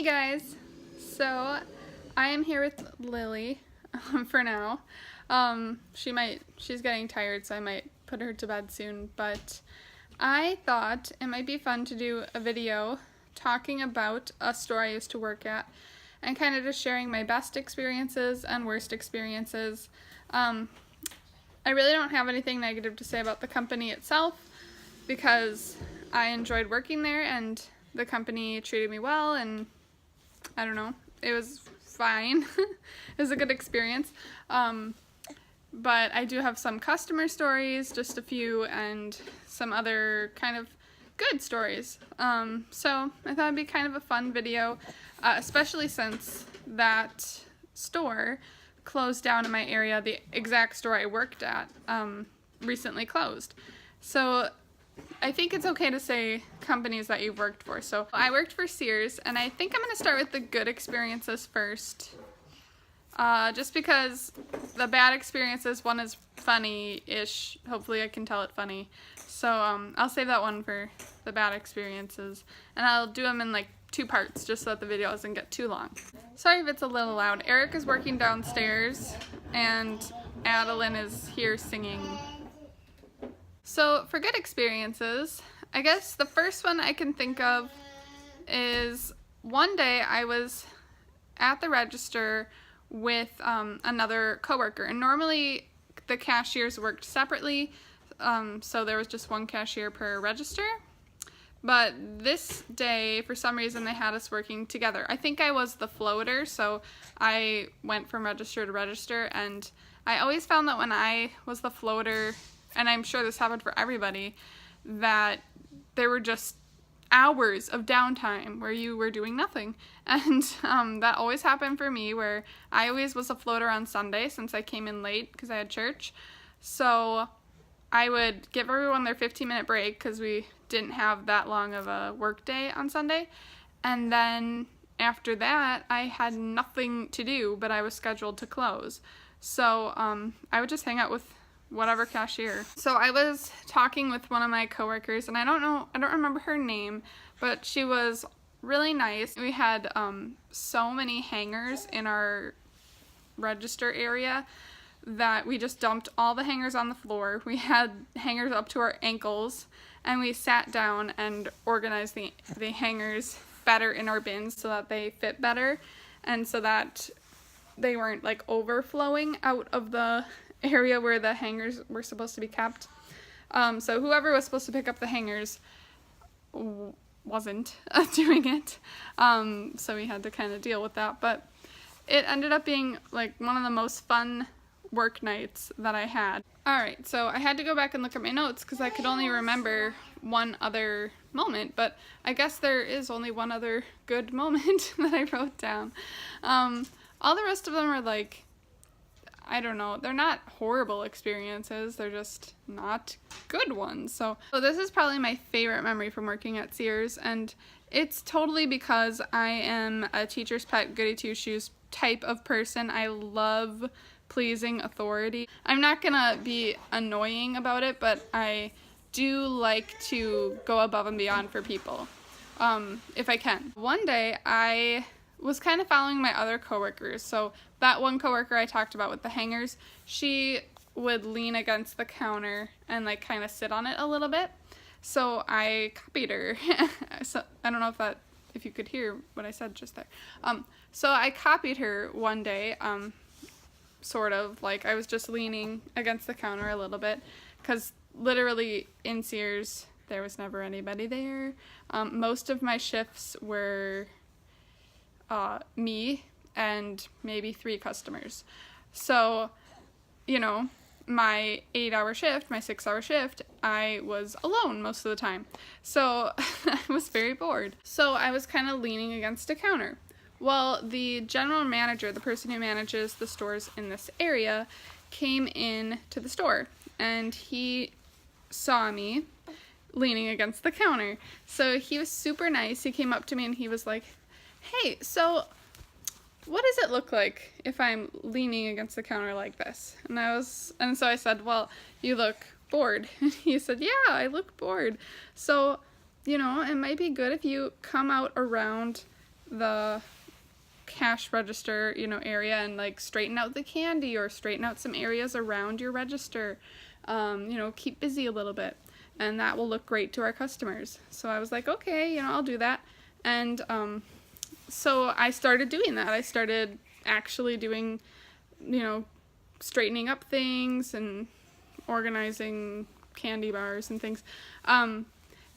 guys, so I am here with Lily for now. She's getting tired, so I might put her to bed soon, but I thought it might be fun to do a video talking about a store I used to work at and kind of just sharing my best experiences and worst experiences. I really don't have anything negative to say about the company itself because I enjoyed working there and the company treated me well, and I don't know, it was fine. It was a good experience. But I do have some customer stories, just a few, and some other kind of good stories. So I thought it'd be kind of a fun video, especially since that store closed down in my area. The exact store I worked at recently closed. So I think it's okay to say companies that you've worked for. So I worked for Sears, and I think I'm going to start with the good experiences first. Just because the bad experiences, one is funny-ish. Hopefully I can tell it funny. So I'll save that one for the bad experiences. And I'll do them in like 2 parts just so that the video doesn't get too long. Sorry if it's a little loud. Eric is working downstairs and Adeline is here singing. So for good experiences, I guess the first one I can think of is one day I was at the register with another coworker, and normally the cashiers worked separately, so there was just one cashier per register. But this day, for some reason, they had us working together. I think I was the floater, so I went from register to register, and I always found that when I was the floater, and I'm sure this happened for everybody, that there were just hours of downtime where you were doing nothing. And that always happened for me, where I always was a floater on Sunday since I came in late because I had church. So I would give everyone their 15-minute break because we didn't have that long of a work day on Sunday. And then after that, I had nothing to do, but I was scheduled to close. So I would just hang out with whatever cashier. So I was talking with one of my coworkers, and I don't remember her name, but she was really nice. We had so many hangers in our register area that we just dumped all the hangers on the floor. We had hangers up to our ankles, and we sat down and organized the hangers better in our bins so that they fit better and so that they weren't like overflowing out of the area where the hangers were supposed to be kept. So whoever was supposed to pick up the hangers wasn't doing it. So we had to kind of deal with that. But it ended up being like one of the most fun work nights that I had. Alright, so I had to go back and look at my notes because I could only remember one other moment, but I guess there is only one other good moment that I wrote down. All the rest of them are like, I don't know, they're not horrible experiences, they're just not good ones. So this is probably my favorite memory from working at Sears, and it's totally because I am a teacher's pet, goody two-shoes type of person. I love pleasing authority. I'm not gonna be annoying about it, but I do like to go above and beyond for people, if I can. One day I was kind of following my other coworkers. So that one coworker I talked about with the hangers, she would lean against the counter and like kind of sit on it a little bit. So I copied her. So I don't know if you could hear what I said just there. So I copied her one day, sort of like I was just leaning against the counter a little bit because literally in Sears there was never anybody there. Most of my shifts were me and maybe 3 customers. So, you know, my 8-hour shift, my 6-hour shift, I was alone most of the time. So I was very bored. So I was kind of leaning against a counter. Well, the general manager, the person who manages the stores in this area, came in to the store and he saw me leaning against the counter. So he was super nice. He came up to me and he was like, "Hey, so what does it look like if I'm leaning against the counter like this?" And so I said, "Well, you look bored." He said, "Yeah, I look bored. So, you know, it might be good if you come out around the cash register, you know, area and like straighten out the candy or straighten out some areas around your register. You know, keep busy a little bit, and that will look great to our customers. So I was like, okay, you know, I'll do that. And so I started doing that. I started actually doing, you know, straightening up things and organizing candy bars and things.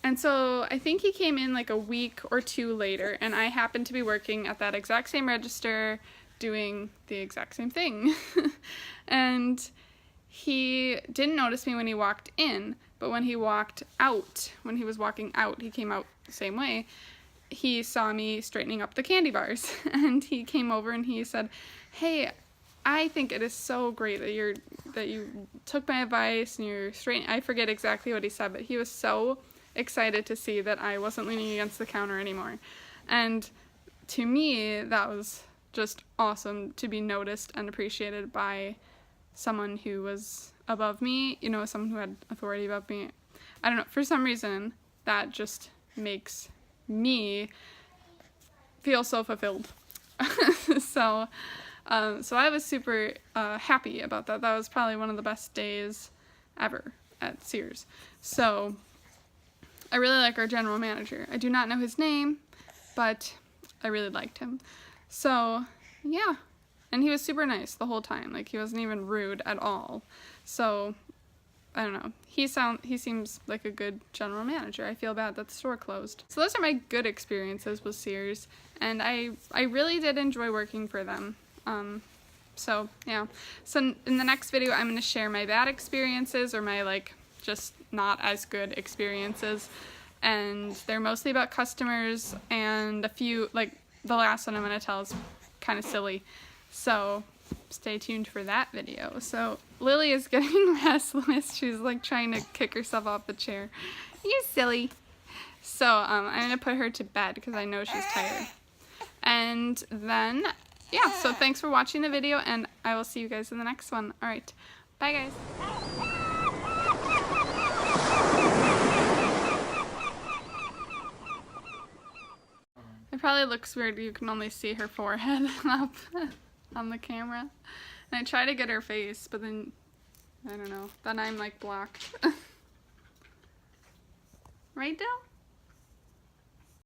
And so I think he came in like a week or two later, and I happened to be working at that exact same register doing the exact same thing. And he didn't notice me when he walked in, but when he walked out, when he was walking out, he came out the same way, he saw me straightening up the candy bars. And he came over and he said, "Hey, I think it is so great that you took my advice and you're straightening." I forget exactly what he said, but he was so excited to see that I wasn't leaning against the counter anymore. And to me, that was just awesome to be noticed and appreciated by someone who was above me, you know, someone who had authority above me. I don't know, for some reason, that just makes me feel so fulfilled. So I was super happy about that. That was probably one of the best days ever at Sears. So I really like our general manager. I do not know his name, but I really liked him. So yeah, and he was super nice the whole time. Like, he wasn't even rude at all. So I don't know. He seems like a good general manager. I feel bad that the store closed. So those are my good experiences with Sears, and I really did enjoy working for them. So yeah. So in the next video, I'm going to share my bad experiences, or my like just not as good experiences, and they're mostly about customers, and a few, like the last one I'm going to tell is kind of silly. So stay tuned for that video. So Lily is getting restless. She's like trying to kick herself off the chair. You silly. So I'm going to put her to bed because I know she's tired. And then, yeah, so thanks for watching the video, and I will see you guys in the next one. Alright, bye guys. It probably looks weird. You can only see her forehead up on the camera. And I try to get her face, but then, I don't know, then I'm like blocked. Right, Dill?